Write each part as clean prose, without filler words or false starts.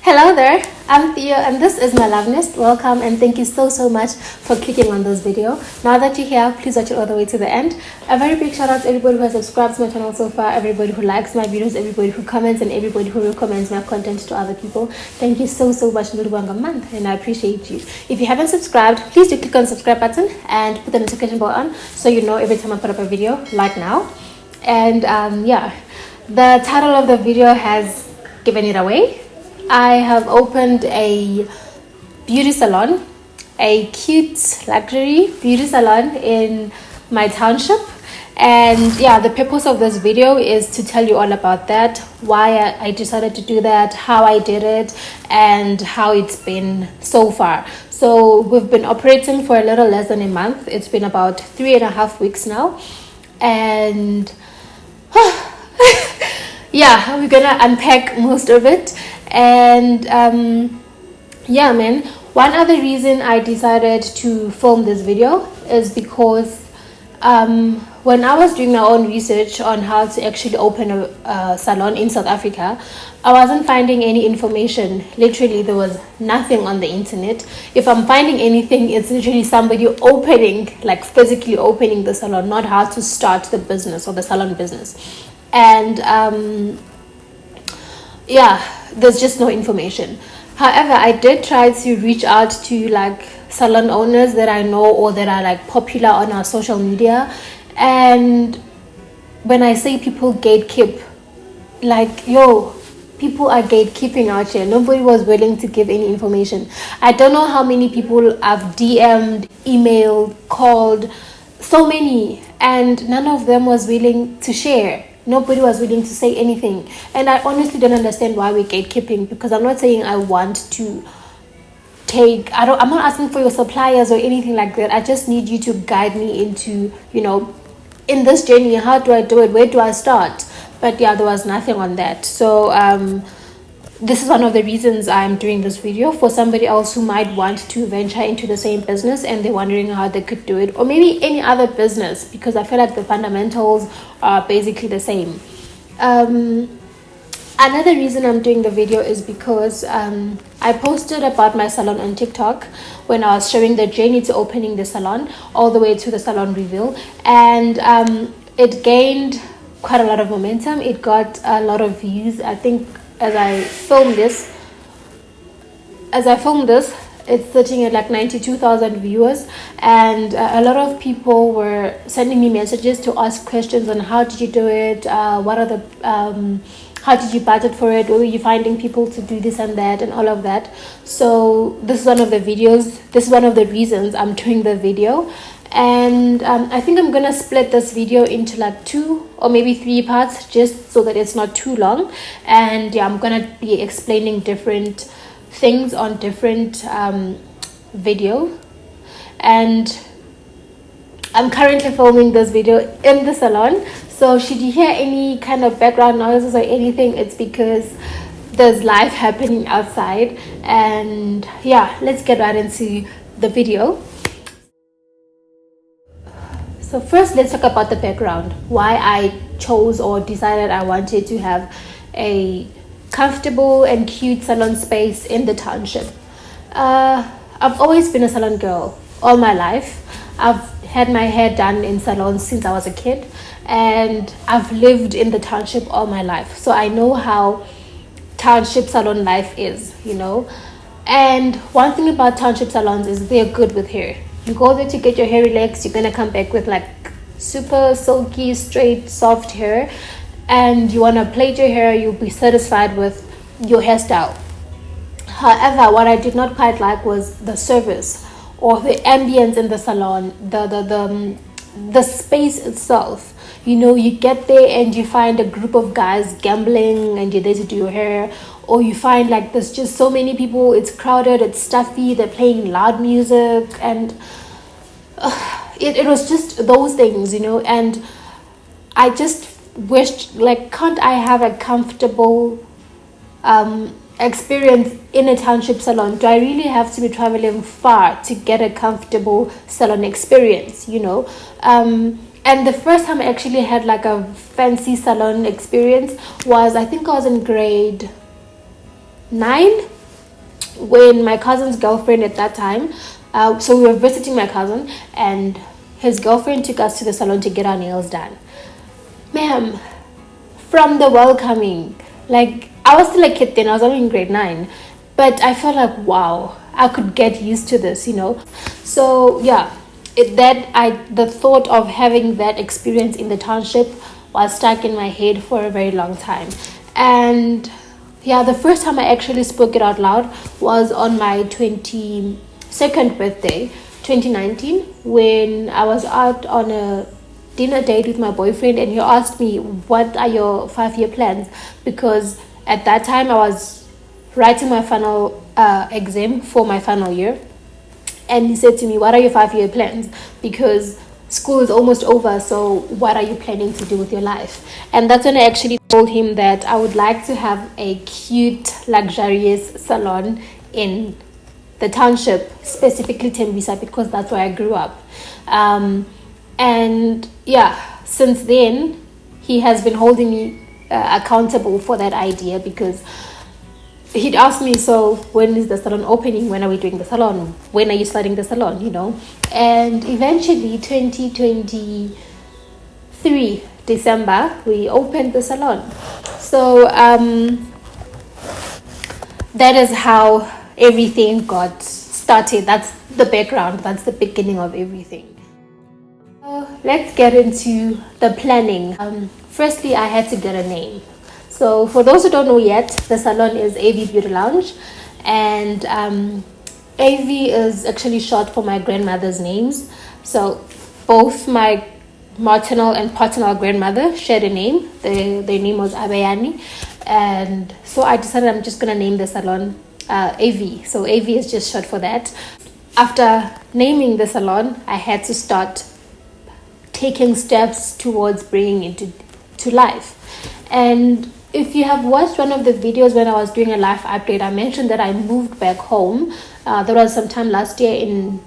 Hello there, I'm Theo and this is my love nest. Welcome and thank you so much for clicking on this video. Now that you're here, please watch it all the way to the end. A very big shout out to everybody who has subscribed to my channel so far, everybody who likes my videos, everybody who comments, and everybody who recommends my content to other people. Thank you so much and I appreciate you. If you haven't subscribed, please do click on the subscribe button and put the notification bell on so you know every time I put up a video, like now. And yeah, the title of the video has given it away. I have opened a beauty salon, a cute luxury beauty salon in my township. And yeah, the purpose of this video is to tell you all about that, why I decided to do that, how I did it, and how it's been so far. So we've been operating for a little less than a month. It's been about 3.5 weeks now. And yeah, we're gonna unpack most of it. And yeah, man, one other reason I decided to film this video is because when I was doing my own research on how to actually open a salon in South Africa, I wasn't finding any information. Literally, there was nothing on the internet. If I'm finding anything, it's literally somebody opening, like physically opening the salon, not how to start the business or the salon business. And yeah, there's just no information. However, I did try to reach out to like salon owners that I know or that are like popular on our social media. And when I say people gatekeep, like, yo, people are gatekeeping out here. Nobody was willing to give any information. I don't know how many people I've DM'd, emailed, called, so many, and none of them was willing to share. Nobody was willing to say anything. And I honestly don't understand why we're gatekeeping, because I'm not saying I want to I'm not asking for your suppliers or anything like that. I just need you to guide me into, you know, in this journey. How do I do it? Where do I start? But yeah, there was nothing on that. So this is one of the reasons I'm doing this video, for somebody else who might want to venture into the same business and they're wondering how they could do it, or maybe any other business, because I feel like the fundamentals are basically the same. Another reason I'm doing the video is because I posted about my salon on TikTok when I was showing the journey to opening the salon all the way to the salon reveal, and it gained quite a lot of momentum. It got a lot of views. I think as I filmed this, it's sitting at like 92,000 viewers, and a lot of people were sending me messages to ask questions on how did you do it, what are the how did you budget for it, where were you finding people to do this and that and all of that. So this is one of the reasons I'm doing the video. And I think I'm gonna split this video into like 2 or maybe 3 parts, just so that it's not too long. And yeah, I'm gonna be explaining different things on different video. And I'm currently filming this video in the salon, so should you hear any kind of background noises or anything, it's because there's life happening outside. And yeah, let's get right into the video. So first, let's talk about the background, why I chose or decided I wanted to have a comfortable and cute salon space in the township. I've always been a salon girl all my life. I've had my hair done in salons since I was a kid, and I've lived in the township all my life. So I know how township salon life is, you know. And one thing about township salons is they're good with hair. You go there to get your hair relaxed, you're gonna come back with like super silky, straight, soft hair, and you wanna plait your hair, you'll be satisfied with your hairstyle. However, what I did not quite like was the service or the ambience in the salon, the space itself. You know, you get there and you find a group of guys gambling and you're there to do your hair, or you find like there's just so many people, it's crowded, it's stuffy, they're playing loud music, and it was just those things, you know. And I just wished, like, can't I have a comfortable experience in a township salon? Do I really have to be traveling far to get a comfortable salon experience, you know? And the first time I actually had like a fancy salon experience was, I think I was in grade 9 when my cousin's girlfriend at that time, so we were visiting my cousin, and his girlfriend took us to the salon to get our nails done. Ma'am, from the welcoming, like, I was still a kid then, I was only in grade 9, but I felt like, wow, I could get used to this, you know. So yeah, the thought of having that experience in the township was stuck in my head for a very long time. And yeah, the first time I actually spoke it out loud was on my 22nd birthday, 2019, when I was out on a dinner date with my boyfriend, and he asked me, what are your 5-year plans? Because at that time I was writing my final exam for my final year, and he said to me, what are your 5-year plans? Because school is almost over, so what are you planning to do with your life? And that's when I actually told him that I would like to have a cute, luxurious salon in the township, specifically Tembisa, because that's where I grew up. And yeah, since then he has been holding me accountable for that idea, because he'd ask me, so when is the salon opening? When are we doing the salon? When are you starting the salon, you know? And eventually 2023 December, we opened the salon. So that is how everything got started. That's the background, that's the beginning of everything. So let's get into the planning. Firstly, I had to get a name. So for those who don't know yet, the salon is AV Beauty Lounge, and AV is actually short for my grandmother's names. So both my maternal and paternal grandmother shared a name. Their name was Abayani, and so I decided I'm just gonna name the salon AV. So AV is just short for that. After naming the salon, I had to start taking steps towards bringing it to life. And if you have watched one of the videos when I was doing a life update, I mentioned that I moved back home. That was sometime last year in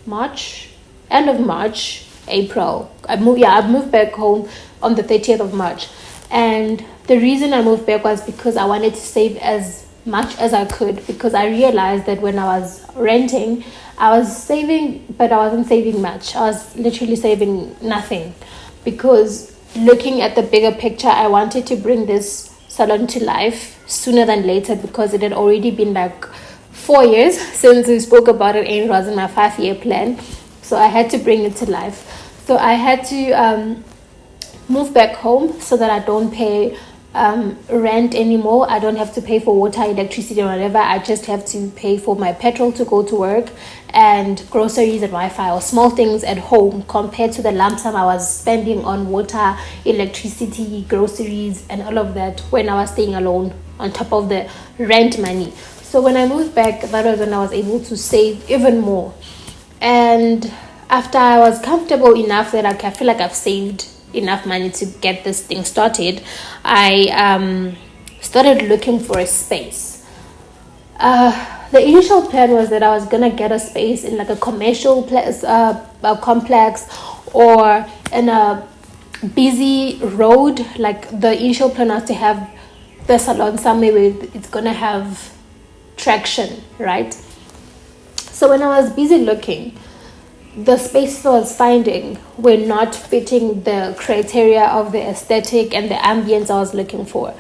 March, end of March, April. I moved back home on the 30th of March. And the reason I moved back was because I wanted to save as much as I could, because I realized that when I was renting, I was saving, but I wasn't saving much. I was literally saving nothing, because looking at the bigger picture, I wanted to bring this salon to life sooner than later, because it had already been like 4 years since we spoke about it, and it was in my 5-year plan. So I had to bring it to life. So I had to move back home so that I don't pay rent anymore. I don't have to pay for water, electricity, or whatever. I just have to pay for my petrol to go to work, and groceries and Wi-Fi, or small things at home, compared to the lump sum I was spending on water, electricity, groceries, and all of that when I was staying alone, on top of the rent money. So when I moved back, that was when I was able to save even more. And after I was comfortable enough that I feel like I've saved enough money to get this thing started, I started looking for a space. The initial plan was that I was gonna get a space in like a commercial place, a complex, or in a busy road. Like, the initial plan was to have the salon somewhere where it's gonna have traction, right? So when I was busy looking, the spaces I was finding were not fitting the criteria of the aesthetic and the ambience I was looking for.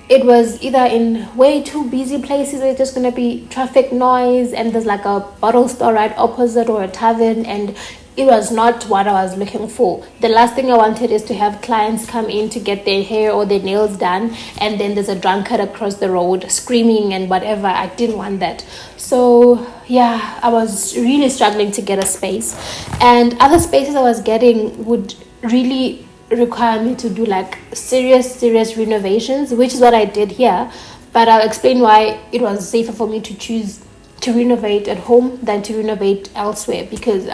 It was either in way too busy places where it's just going to be traffic noise, and there's like a bottle store right opposite, or a tavern, and it was not what I was looking for. The last thing I wanted is to have clients come in to get their hair or their nails done, and then there's a drunkard across the road screaming and whatever. I didn't want that. So yeah, I was really struggling to get a space, and other spaces I was getting would really require me to do like serious renovations, which is what I did here. But I'll explain why it was safer for me to choose to renovate at home than to renovate elsewhere, because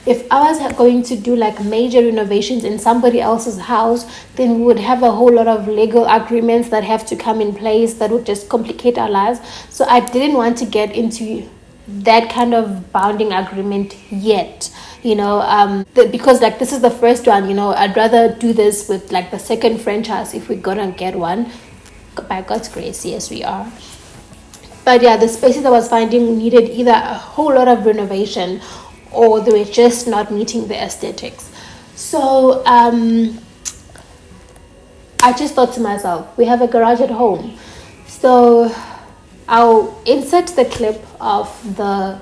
if I was going to do like major renovations in somebody else's house, then we would have a whole lot of legal agreements that have to come in place that would just complicate our lives. So I didn't want to get into that kind of bounding agreement yet, you know, because like this is the first one, you know. I'd rather do this with like the second franchise if we're gonna get one, by God's grace. Yes, we are. But yeah, the spaces I was finding needed either a whole lot of renovation or they were just not meeting the aesthetics. So I just thought to myself, we have a garage at home. So I'll insert the clip of the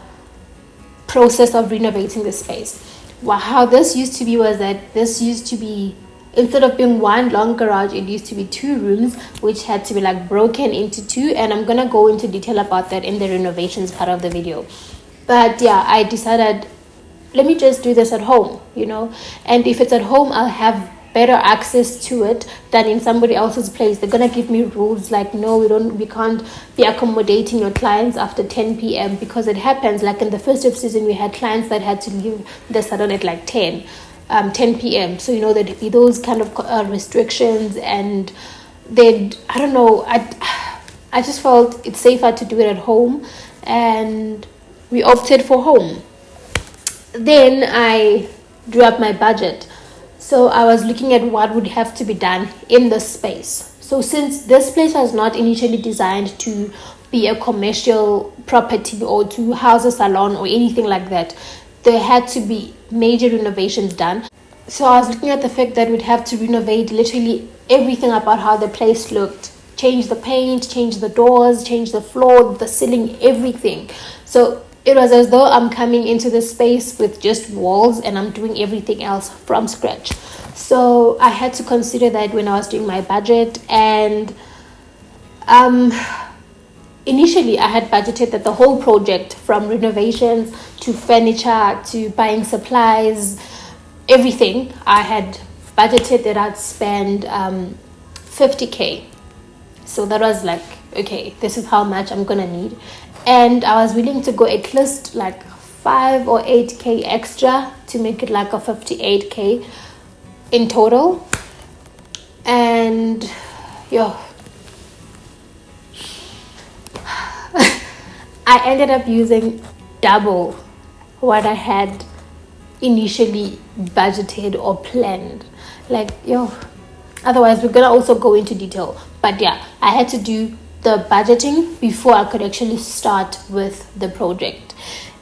process of renovating the space. Well, how this used to be was that this used to be, instead of being one long garage, it used to be 2 rooms, which had to be like broken into 2. And I'm gonna go into detail about that in the renovations part of the video. But yeah, I decided, let me just do this at home, and if it's at home, I'll have better access to it than in somebody else's place. They're gonna give me rules like, no, we can't be accommodating your clients after 10 p.m. because it happens. Like in the festive season, we had clients that had to leave the salon at like 10 p.m. So there'd be those kind of restrictions, and then I don't know, I just felt it's safer to do it at home, and we opted for home. Then I drew up my budget. So I was looking at what would have to be done in the space. So since this place was not initially designed to be a commercial property or to house a salon or anything like that, there had to be major renovations done. So I was looking at the fact that we'd have to renovate literally everything about how the place looked. Change the paint, change the doors, change the floor, the ceiling, everything. So it was as though I'm coming into the space with just walls and I'm doing everything else from scratch. So I had to consider that when I was doing my budget. And initially I had budgeted that the whole project, from renovations to furniture to buying supplies, everything, I had budgeted that I'd spend 50k. So that was like, okay, this is how much I'm gonna need. And I was willing to go at least like 5 or 8k extra to make it like a 58k in total. And I ended up using double what I had initially budgeted or planned. Otherwise we're gonna also go into detail. But yeah, I had to do the budgeting before I could actually start with the project.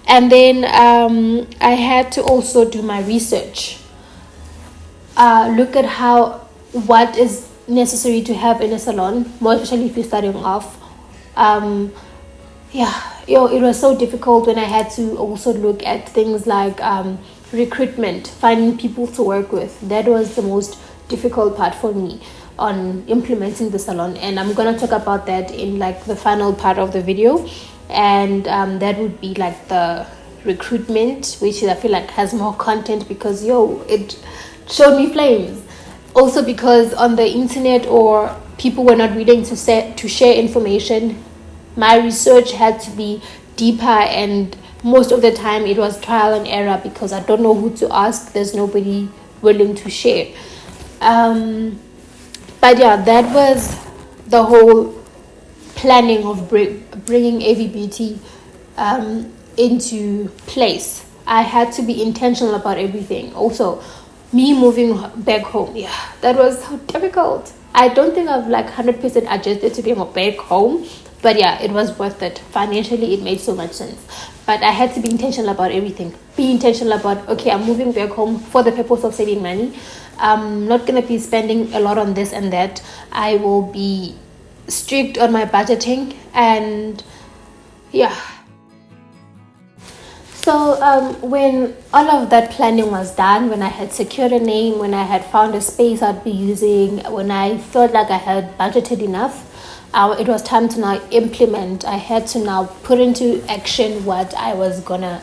And then I had to also do my research, look at what is necessary to have in a salon, more especially if you're starting off. It was so difficult when I had to also look at things like recruitment, finding people to work with. That was the most difficult part for me on implementing the salon, and I'm gonna talk about that in like the final part of the video. And that would be like the recruitment, which I feel like has more content because it showed me flames. Also because on the internet or people were not willing to share information, my research had to be deeper, and most of the time it was trial and error because I don't know who to ask. There's nobody willing to share. But yeah, that was the whole planning of bringing AV Beauty into place. I had to be intentional about everything. Also, me moving back home, that was so difficult. I don't think I've like 100% adjusted to being back home, but yeah, it was worth it. Financially, it made so much sense. But I had to be intentional about everything. Be intentional about, okay, I'm moving back home for the purpose of saving money. I'm not going to be spending a lot on this and that. I will be strict on my budgeting, and So when all of that planning was done, when I had secured a name, when I had found a space I'd be using, when I felt like I had budgeted enough, it was time to now implement. I had to now put into action what I was gonna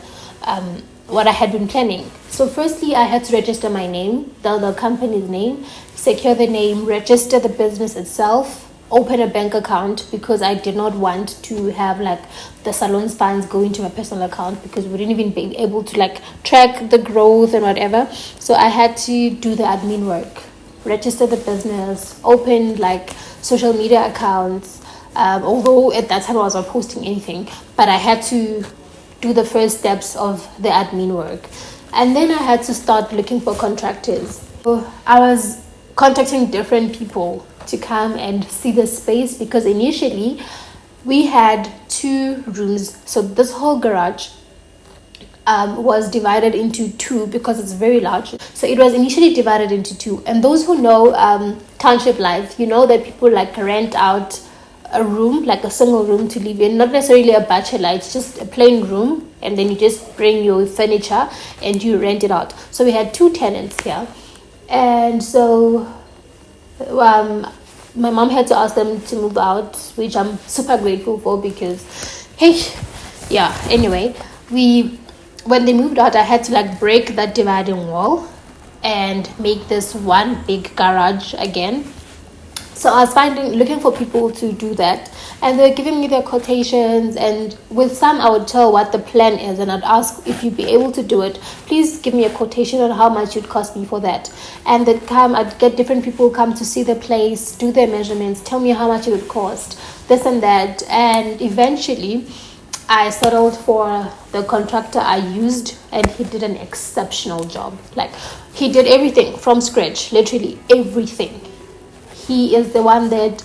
what I had been planning. So firstly, I had to register my name, the company's name, secure the name, register the business itself, open a bank account, because I did not want to have like the salon's funds go into my personal account because we wouldn't even be able to like track the growth and whatever. So I had to do the admin work, register the business, open like social media accounts, although at that time I was not posting anything, but I had to do the first steps of the admin work. And then I had to start looking for contractors. So I was contacting different people to come and see the space, because initially we had 2 rooms. So this whole garage was divided into 2 because it's very large. So it was initially divided into 2. And those who know township life, you know that people like rent out a room, like a single room to live in, not necessarily a bachelor, it's just a plain room, and then you just bring your furniture and you rent it out. So we had 2 tenants here, and so my mom had to ask them to move out, which I'm super grateful for, because anyway, when they moved out, I had to like break that dividing wall and make this one big garage again. So I was looking for people to do that, and they're giving me their quotations, and with some I would tell what the plan is, and I'd ask if you'd be able to do it, please give me a quotation on how much it cost me for that. And I'd get different people come to see the place, do their measurements, tell me how much it would cost, this and that. And eventually I settled for the contractor I used, and he did an exceptional job. Like, he did everything from scratch, literally everything. He is the one that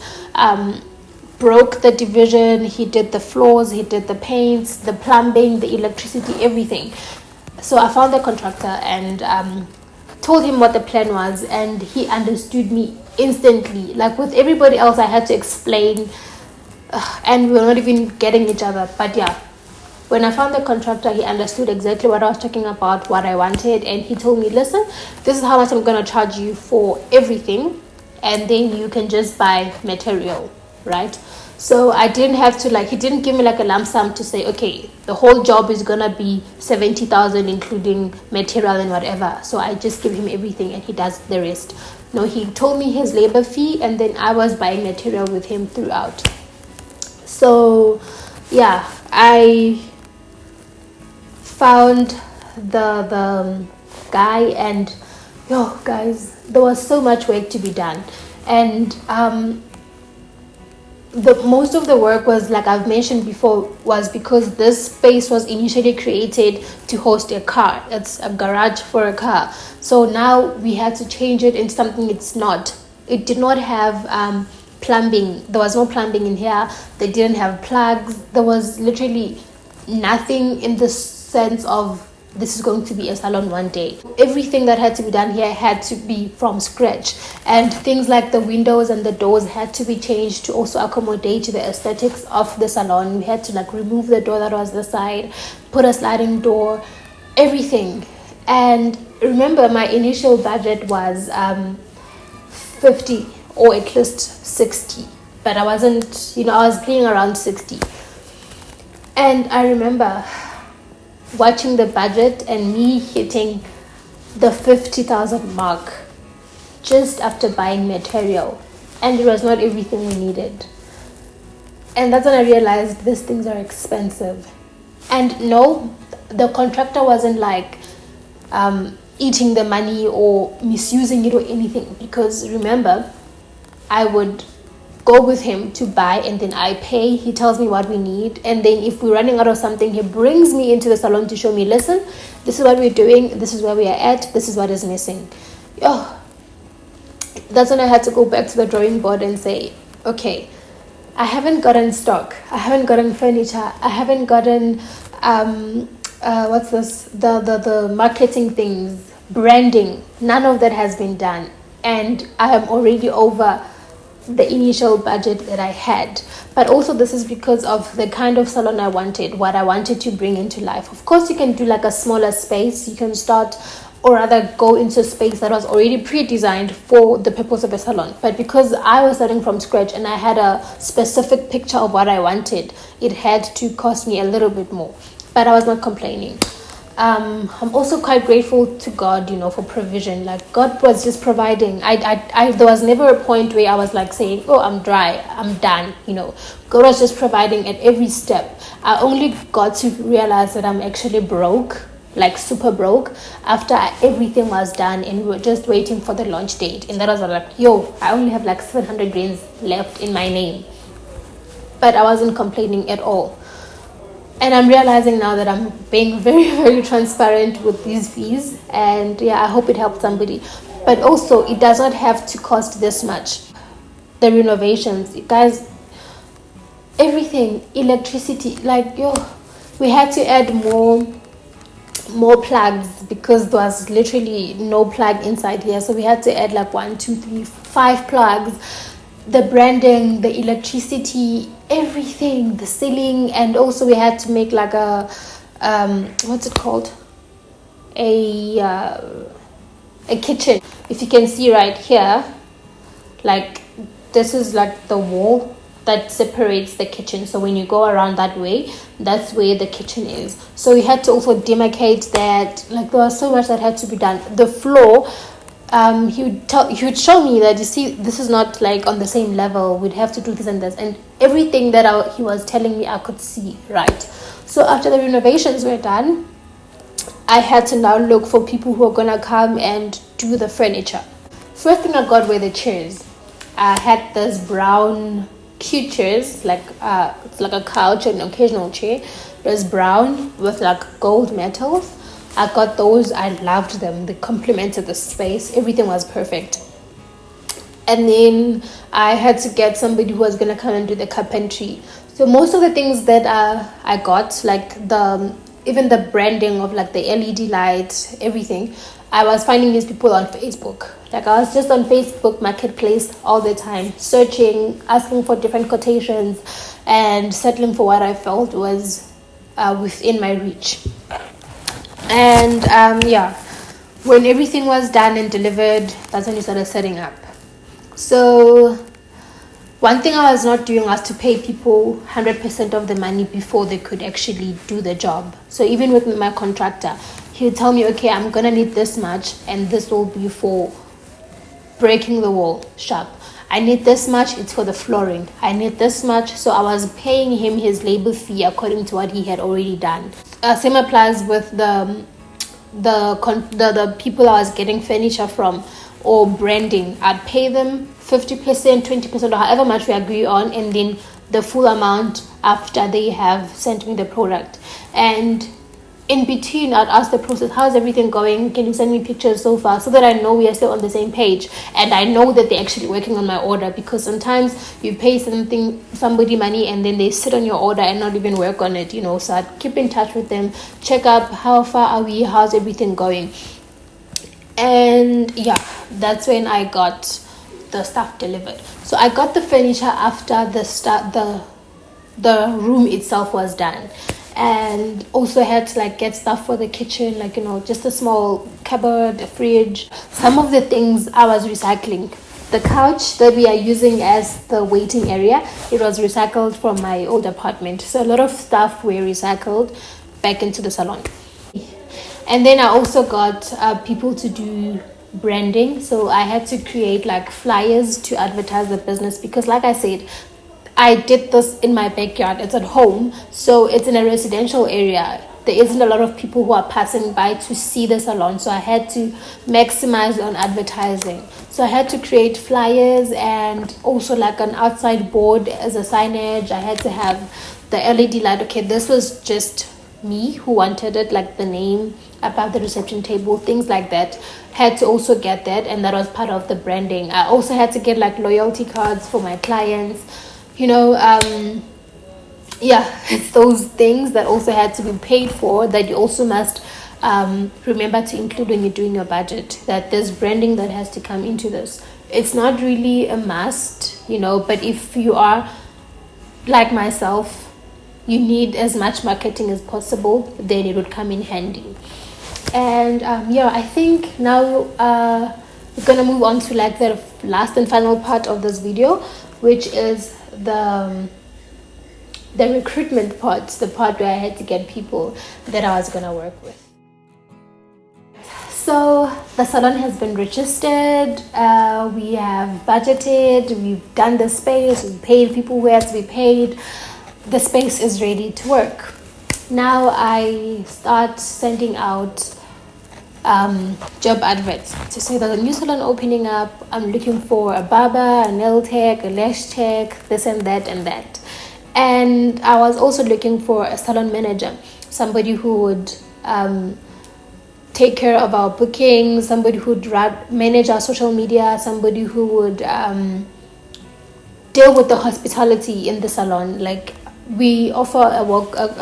broke the division. He did the floors, he did the paints, the plumbing, the electricity, everything. So I found the contractor and told him what the plan was, and he understood me instantly. Like with everybody else, I had to explain, and we were not even getting each other. But yeah, when I found the contractor, he understood exactly what I was talking about, what I wanted, and he told me, listen, this is how much I'm going to charge you for everything, and then you can just buy material, right? So I didn't have to, like, he didn't give me like a lump sum to say, okay, the whole job is gonna be 70,000 including material and whatever. So I just give him everything and he does the rest. No, he told me his labor fee, and then I was buying material with him throughout. So yeah, I found the guy, and guys, there was so much work to be done, and the most of the work was, like I've mentioned before, was because this space was initially created to host a car. It's a garage for a car. So now we had to change it into something it's not. It did not have plumbing. There was no plumbing in here. They didn't have plugs. There was literally nothing in the sense of this is going to be a salon one day. Everything that had to be done here had to be from scratch, and things like the windows and the doors had to be changed to also accommodate the aesthetics of the salon. We had to like remove the door that was the side, put a sliding door, everything. And remember, my initial budget was 50 or at least 60, but I wasn't, I was paying around 60. And I remember watching the budget and me hitting the 50,000 mark just after buying material, and it was not everything we needed. And that's when I realized these things are expensive. And no, the contractor wasn't like eating the money or misusing it or anything, because remember, I would go with him to buy, and then I pay. He tells me what we need, and then if we're running out of something, he brings me into the salon to show me, listen, this is what we're doing, this is where we are at, this is what is missing. That's when I had to go back to the drawing board and say, okay, I haven't gotten stock, I haven't gotten furniture, I haven't gotten the marketing things, branding, none of that has been done, and I am already over the initial budget that I had. But also this is because of the kind of salon I wanted, what I wanted to bring into life. Of course, you can do like a smaller space, you can start, or rather go into a space that was already pre-designed for the purpose of a salon. But because I was starting from scratch and I had a specific picture of what I wanted, it had to cost me a little bit more, but I was not complaining. I'm also quite grateful to God, for provision. Like, God was just providing. I there was never a point where I was like saying, oh, I'm dry, I'm done. God was just providing at every step. I only got to realize that I'm actually broke, like super broke, after everything was done and we were just waiting for the launch date. And that was like, I only have like 700 greens left in my name. But I wasn't complaining at all. And I'm realizing now that I'm being very, very transparent with these fees. And I hope it helps somebody. But also, it does not have to cost this much. The renovations, guys, everything, electricity, like we had to add more plugs because there was literally no plug inside here, so we had to add like 1, 2, 3, 5 plugs. The branding, the electricity, everything, the ceiling, and also we had to make like a what's it called, a kitchen. If you can see right here, like this is like the wall that separates the kitchen, so when you go around that way, that's where the kitchen is. So we had to also demarcate that. Like there was so much that had to be done. The floor, he would show me that, you see, this is not like on the same level, we'd have to do this and this, and everything that he was telling me I could see, right? So after the renovations were done, I had to now look for people who are gonna come and do the furniture. First thing I got were the chairs. I had this brown cute chairs, like it's like a couch and an occasional chair. It was brown with like gold metals. I got those. I loved them. They complemented the space. Everything was perfect. And then I had to get somebody who was gonna come and do the carpentry. So most of the things that I got, like even the branding of like the LED light, everything, I was finding these people on Facebook. Like I was just on Facebook Marketplace all the time, searching, asking for different quotations, and settling for what I felt was within my reach. And when everything was done and delivered, that's when we started setting up. So one thing I was not doing was to pay people 100% of the money before they could actually do the job. So even with my contractor, he would tell me, okay, I'm gonna need this much, and this will be for breaking the wall sharp. I need this much, it's for the flooring. I need this much. So I was paying him his labor fee according to what he had already done. Same applies with the people I was getting furniture from or branding. I'd pay them 50%, 20%, or however much we agree on, and then the full amount after they have sent me the product. And in between, I'd ask the process, how's everything going? Can you send me pictures so far, so that I know we are still on the same page, and I know that they're actually working on my order. Because sometimes you pay somebody money and then they sit on your order and not even work on it, So I'd keep in touch with them, check up, how far are we, how's everything going. And that's when I got the stuff delivered. So I got the furniture after the room itself was done. And also had to get stuff for the kitchen, just a small cupboard, a fridge. Some of the things I was recycling. The couch that we are using as the waiting area, it was recycled from my old apartment. So a lot of stuff were recycled back into the salon. And then I also got people to do branding. So I had to create flyers to advertise the business, because like I said, I did this in my backyard. It's at home, so it's in a residential area. There isn't a lot of people who are passing by to see the salon, so I had to maximize on advertising. So I had to create flyers and also an outside board as a signage. I had to have the LED light. Okay, this was just me who wanted it, the name above the reception table, things like that. Had to also get that, and that was part of the branding. I also had to get loyalty cards for my clients. It's those things that also had to be paid for, that you also must remember to include when you're doing your budget, that there's branding that has to come into this. It's not really a must, but if you are like myself, you need as much marketing as possible, then it would come in handy. And I think now we're gonna move on to the last and final part of this video, which is the recruitment part, the part where I had to get people that I was gonna work with. So the salon has been registered, we have budgeted, we've done the space, we've paid people who had to be paid. The space is ready to work. Now I start sending out job adverts to say there's a new salon opening up. I'm looking for a barber, a nail tech, a lash tech, this and that and that. And I was also looking for a salon manager, somebody who would take care of our bookings, somebody who would manage our social media, somebody who would deal with the hospitality in the salon. Like, we offer a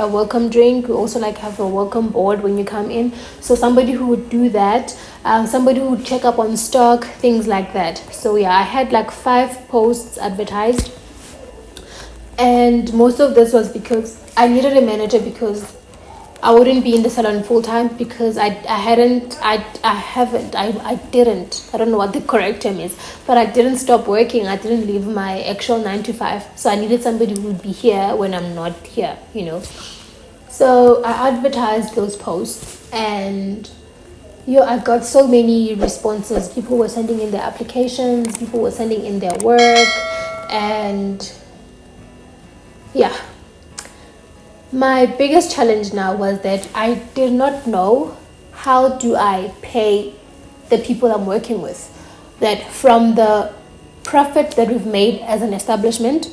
welcome drink. We also like have a welcome board when you come in, so somebody who would do that, somebody who would check up on stock, things like that. So yeah, I had like 5 posts advertised, and most of this was because I needed a manager, because I wouldn't be in the salon full time, because I didn't, I don't know what the correct term is, but I didn't stop working. I didn't leave my actual 9 to 5. So I needed somebody who would be here when I'm not here, you know. So I advertised those posts, and I got so many responses. People were sending in their applications, people were sending in their work, and yeah. My biggest challenge now was that I did not know how do I pay the people I'm working with. That from the profit that we've made as an establishment,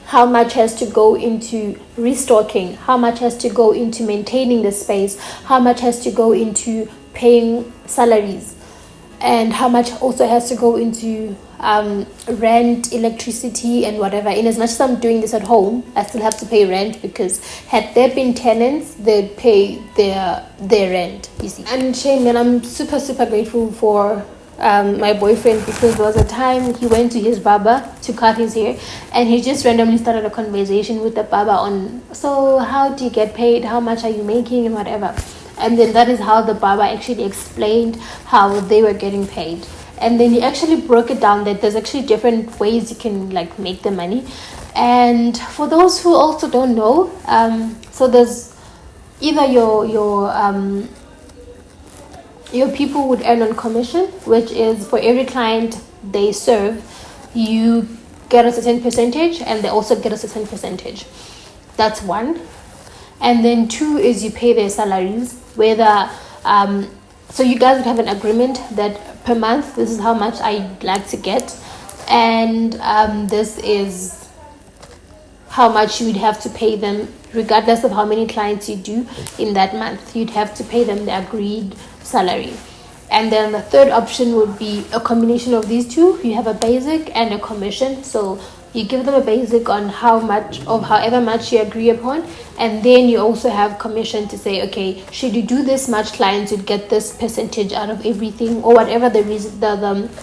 how much has to go into restocking, how much has to go into maintaining the space, how much has to go into paying salaries, and how much also has to go into rent, electricity, and whatever. In as much as I'm doing this at home, I still have to pay rent, because had there been tenants, they'd pay their rent, you see. And Shane, and I'm super grateful for my boyfriend, because there was a time he went to his barber to cut his hair, and he just randomly started a conversation with the barber on, so how do you get paid, how much are you making, and whatever. And then that is how the barber actually explained how they were getting paid. And then he actually broke it down that there's actually different ways you can like make the money. And for those who also don't know, so there's either your people would earn on commission, which is for every client they serve, you get a certain percentage, and they also get a certain percentage. That's one. And then 2 is you pay their salaries, whether so you guys would have an agreement that per month this is how much I'd like to get, and this is how much you would have to pay them, regardless of how many clients you do in that month. You'd have to pay them the agreed salary. And then the third option would be a combination of these two. You have a basic and a commission. So you give them a basic on how much of however much you agree upon, and then you also have commission to say, okay, should you do this much clients, you'd get this percentage out of everything, or whatever the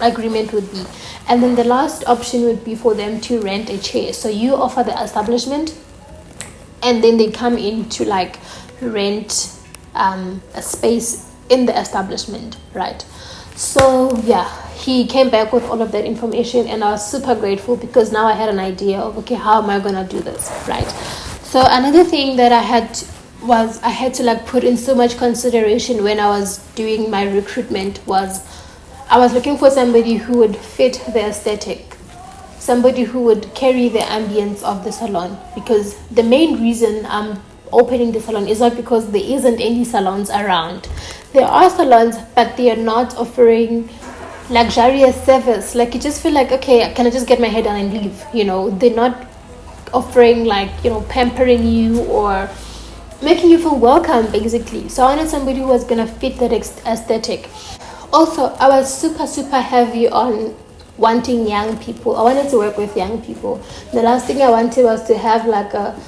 agreement would be. And then the last option would be for them to rent a chair. So you offer the establishment, and then they come in to like rent a space in the establishment, right? So yeah, he came back with all of that information, and I was super grateful, because now I had an idea of, okay, how am I gonna do this, right? So another thing that I had to like put in so much consideration when I was doing my recruitment was I was looking for somebody who would fit the aesthetic, somebody who would carry the ambience of the salon, because the main reason I'm opening the salon is not because there isn't any salons around. There are salons, but they are not offering luxurious service. Like, you just feel like, okay, can I just get my hair done and leave? You know, they're not offering like, you know, pampering you or making you feel welcome, basically. So I wanted somebody who was gonna fit that aesthetic. Also, I was super heavy on wanting young people. I wanted to work with young people. The last thing I wanted was to have like a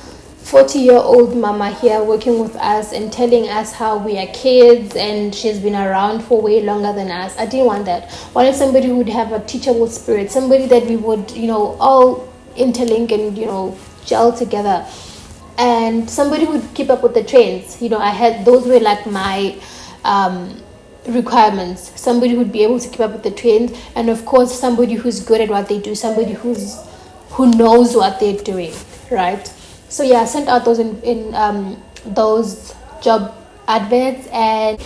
40-year-old mama here working with us and telling us how we are kids and she's been around for way longer than us. I didn't want that. I wanted somebody who would have a teachable spirit, somebody that we would, you know, all interlink and, you know, gel together, and somebody who would keep up with the trends. You know, I had, those were like my requirements. Somebody who would be able to keep up with the trends, and of course somebody who's good at what they do, somebody who knows what they're doing, right? So yeah, I sent out those in those job adverts, and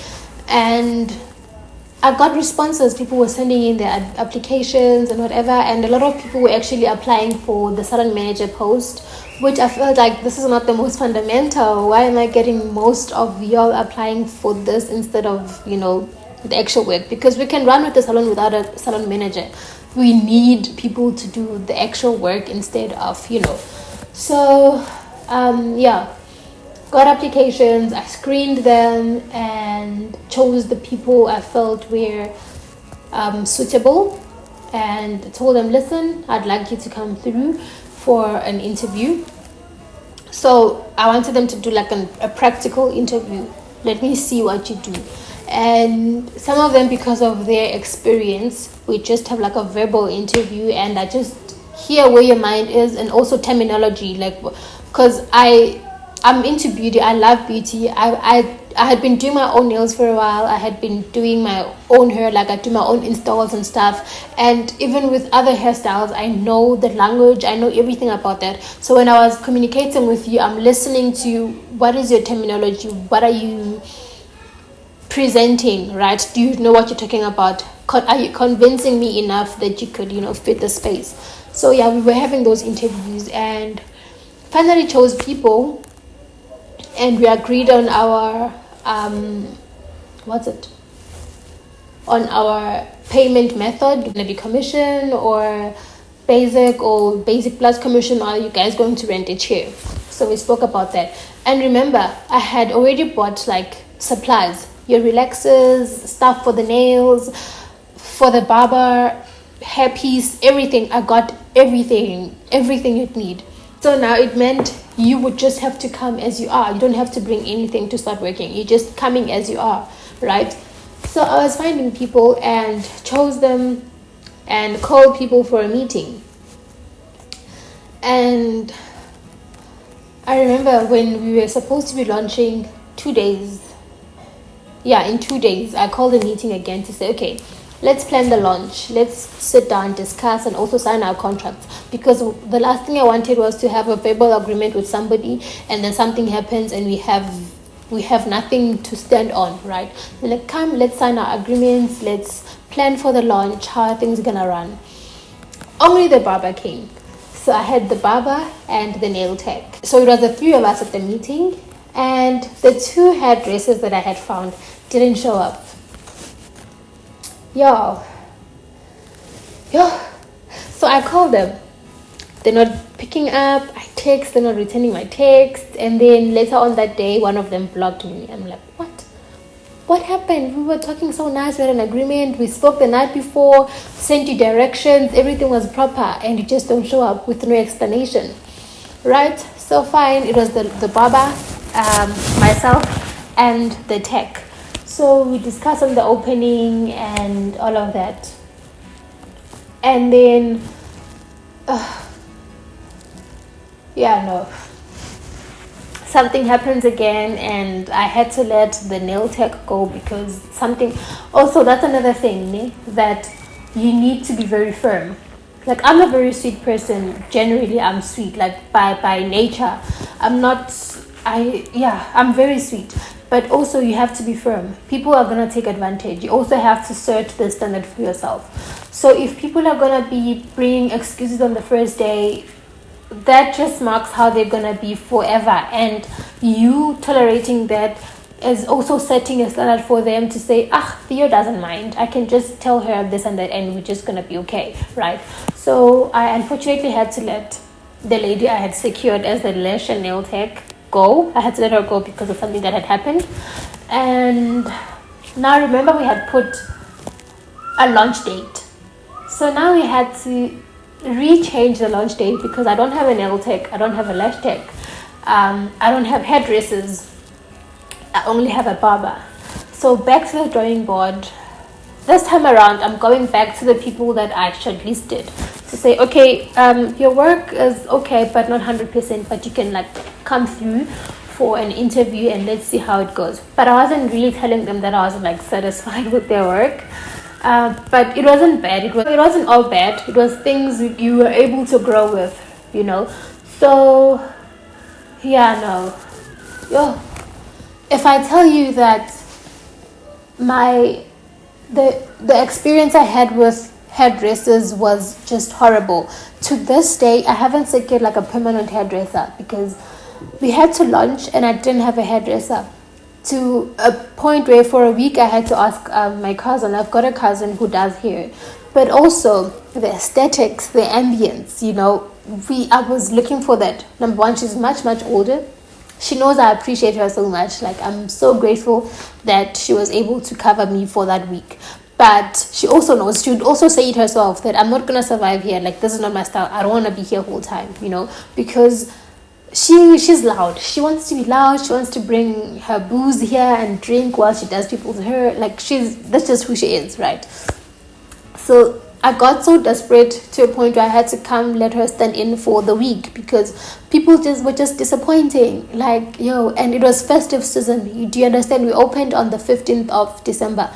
I got responses. People were sending in their applications and whatever, and a lot of people were actually applying for the salon manager post, which I felt like this is not the most fundamental. Why am I getting most of y'all applying for this instead of, you know, the actual work? Because we can run with the salon without a salon manager. We need people to do the actual work instead of, you know. So yeah, got applications, I screened them and chose the people I felt were suitable, and told them, listen, I'd like you to come through for an interview. So I wanted them to do like a practical interview. Let me see what you do. And some of them, because of their experience, we just have like a verbal interview, and I just hear where your mind is, and also terminology, like, because I'm into beauty. I love beauty. I had been doing my own nails for a while. I had been doing my own hair, like I do my own installs and stuff. And even with other hairstyles, I know the language. I know everything about that. So when I was communicating with you, I'm listening to what is your terminology? What are you presenting, right? Do you know what you're talking about? Are you convincing me enough that you could, fit the space? So yeah, we were having those interviews and finally chose people, and we agreed on our on our payment method. Gonna be commission or basic plus commission, or are you guys going to rent a chair? So we spoke about that. And remember, I had already bought like supplies, your relaxers, stuff for the nails, for the barber, hairpiece, everything. I got everything you'd need. So now it meant you would just have to come as you are. You don't have to bring anything to start working. You're just coming as you are, right? So I was finding people and chose them and called people for a meeting. And I remember when we were supposed to be launching 2 days. Yeah, in 2 days, I called a meeting again to say, okay, let's plan the launch. Let's sit down, discuss, and also sign our contracts. Because the last thing I wanted was to have a verbal agreement with somebody, and then something happens, and we have nothing to stand on, right? We're like, come, let's sign our agreements. Let's plan for the launch. How are things gonna run? Only the barber came. So I had the barber and the nail tech. So it was the 3 of us at the meeting, and the 2 hairdressers that I had found didn't show up. Yo. So I called them. They're not picking up. I text, they're not returning my text. And then later on that day, one of them blocked me. I'm like, what? What happened? We were talking so nice. We had an agreement. We spoke the night before, sent you directions. Everything was proper. And you just don't show up with no explanation. Right? So fine. It was the barber, myself, and the tech. So we discussed on the opening and all of that. And then, something happens again, and I had to let the nail tech go because something. Also, that's another thing, that you need to be very firm. Like, I'm a very sweet person. Generally, I'm sweet. Like, by nature, I'm very sweet. But also, you have to be firm. People are going to take advantage. You also have to set the standard for yourself. So if people are going to be bringing excuses on the first day, that just marks how they're going to be forever. And you tolerating that is also setting a standard for them to say, Theo doesn't mind. I can just tell her this and that, and we're just going to be okay, right? So I unfortunately had to let the lady I had secured as the lash and nail tech go. I had to let her go because of something that had happened. And now remember, we had put a launch date. So now we had to rechange the launch date because I don't have a nail tech, I don't have a lash tech, I don't have hairdressers, I only have a barber. So back to the drawing board. This time around, I'm going back to the people that I shortlisted to say, okay, your work is okay, but not 100%, but you can come through for an interview and let's see how it goes. But I wasn't really telling them that I was satisfied with their work. But it wasn't bad. It wasn't all bad. It was things you were able to grow with, So, if I tell you that the experience I had with hairdressers was just horrible. To this day, I haven't secured a permanent hairdresser because we had to launch and I didn't have a hairdresser. To a point where for a week I had to ask my cousin. I've got a cousin who does hair, but also the aesthetics, the ambience. I was looking for that. Number one, she's much older. She knows I appreciate her so much. I'm so grateful that she was able to cover me for that week. But she also knows, she would also say it herself, that I'm not going to survive here. Like, this is not my style. I don't want to be here whole time, you know, because she's loud. She wants to be loud. She wants to bring her booze here and drink while she does people's hair. Like, that's just who she is, right? So I got so desperate to a point where I had to come let her stand in for the week, because people were just disappointing. Like, and it was festive season. Do you understand? We opened on the 15th of December.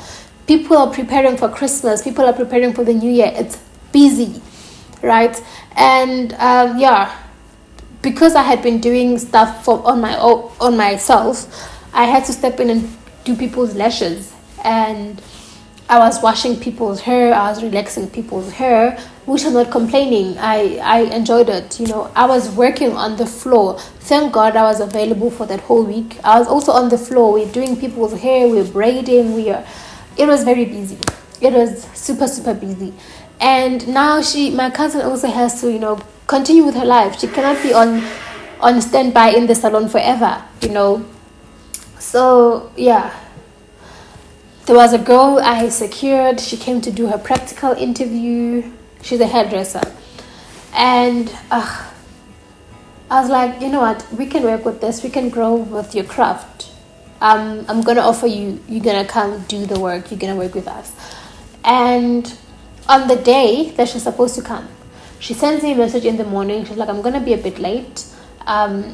People are preparing for Christmas. People are preparing for the New Year. It's busy, right? And because I had been doing stuff on myself, I had to step in and do people's lashes, and I was washing people's hair. I was relaxing people's hair, which I'm not complaining. I enjoyed it. I was working on the floor. Thank God I was available for that whole week. I was also on the floor. We're doing people's hair. We're braiding. It was very busy. It was super, super busy. And now my cousin also has to, continue with her life. She cannot be on standby in the salon forever, So, yeah. There was a girl I secured. She came to do her practical interview. She's a hairdresser. And I was like, you know what? We can work with this. We can grow with your craft. I'm going to offer you. You're going to come do the work. You're going to work with us. And on the day that she's supposed to come, she sends me a message in the morning. She's like, I'm going to be a bit late. I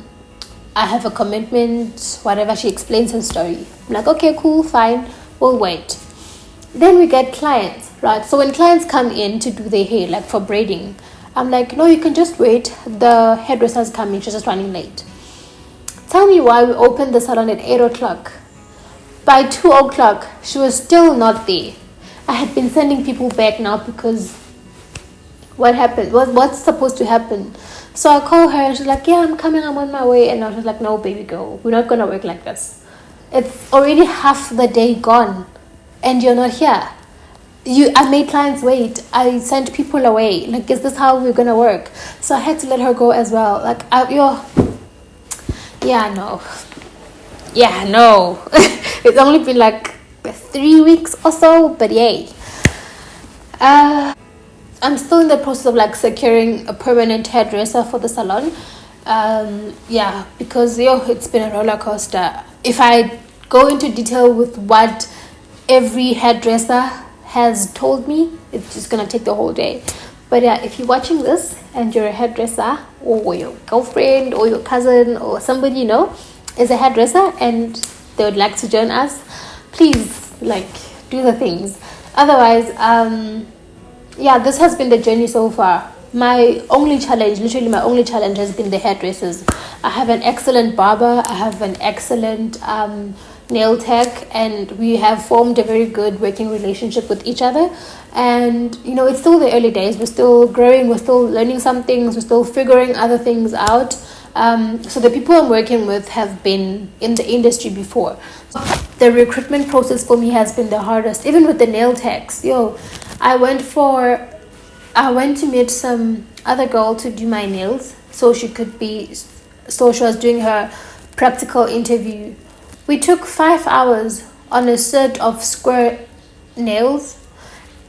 have a commitment, whatever. She explains her story. I'm like, okay, cool, fine. We'll wait. Then we get clients, right? So when clients come in to do their hair, like for braiding, I'm like, no, you can just wait. The hairdresser's coming. She's just running late. Tell me why we opened the salon at 8 o'clock. By 2 o'clock, she was still not there. I had been sending people back now because what happened? What's supposed to happen? So I call her and she's like, yeah, I'm coming. I'm on my way. And I was like, no, baby girl, we're not going to work like this. It's already half the day gone and you're not here. I made clients wait. I sent people away. Like, is this how we're going to work? So I had to let her go as well. Like, no. It's only been like 3 weeks or so, but yay. I'm still in the process of like securing a permanent hairdresser for the salon. Because it's been a roller coaster. If I go into detail with what every hairdresser has told me, it's just gonna take the whole day. But yeah, if you're watching this and you're a hairdresser, or your girlfriend or your cousin or somebody is a hairdresser and they would like to join us, please do the things. Otherwise, this has been the journey so far. My only challenge has been the hairdressers. I have an excellent barber. I have an excellent nail tech, and we have formed a very good working relationship with each other. And it's still the early days. We're still growing. We're still learning some things. We're still figuring other things out. So the people I'm working with have been in the industry before. The recruitment process for me has been the hardest, even with the nail techs. I went to meet some other girl to do my nails, so she was doing her practical interview. We took 5 hours on a set of square nails,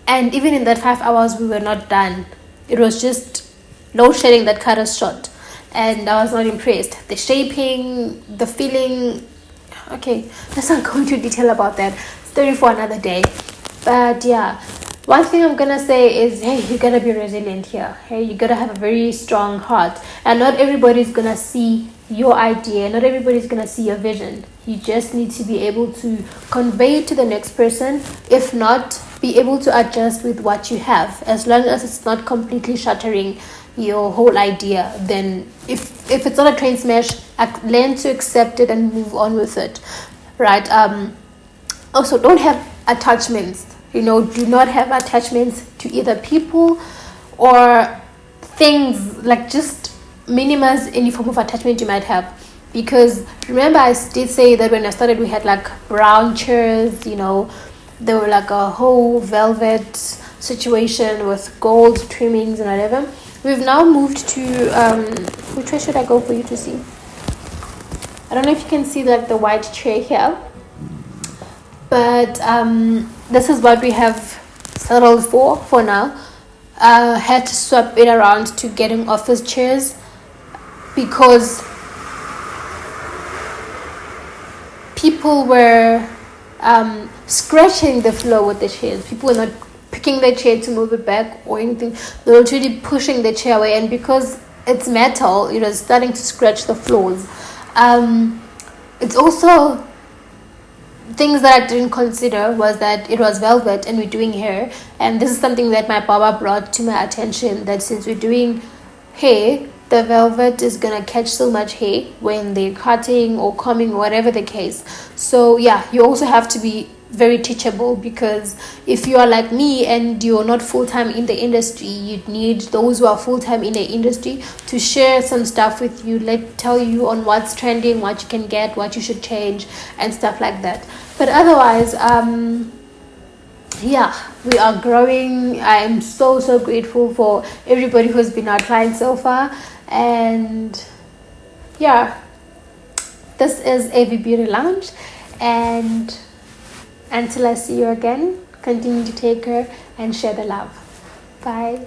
and even in that 5 hours we were not done. It was just load shedding that cut us short, and I was not impressed. The shaping, the filling, okay, let's not go into detail about that. Story for another day. But yeah, one thing I'm gonna say is, hey, you gotta be resilient here. Hey, you gotta have a very strong heart, and not everybody's gonna see your idea. Not everybody's gonna see your vision. You just need to be able to convey it to the next person. If not, be able to adjust with what you have. As long as it's not completely shattering your whole idea, then if it's not a train smash, learn to accept it and move on with it, right? Also, don't have attachments. Do not have attachments to either people or things. Like, just minimize any form of attachment you might have, because remember I did say that when I started we had like brown chairs. They were like a whole velvet situation with gold trimmings and whatever. We've now moved to which way should I go for you to see? I don't know if you can see like the white chair here, but this is what we have settled for now. Had to swap it around to getting office chairs because people were scratching the floor with the chairs. People were not picking the chair to move it back or anything. They were really pushing the chair away, and because it's metal, it was starting to scratch the floors. It's also things that I didn't consider was that it was velvet and we're doing hair, and this is something that my barber brought to my attention, that since we're doing hair, the velvet is gonna catch so much hair when they're cutting or combing, whatever the case. So yeah, you also have to be very teachable, because if you are like me and you're not full-time in the industry, you'd need those who are full-time in the industry to share some stuff with you, tell you on what's trending, what you can get, what you should change, and stuff like that. But otherwise, yeah, we are growing. I am so grateful for everybody who's been our client so far. And yeah, this is AV Beauty Lounge, and until I see you again, continue to take care and share the love. Bye.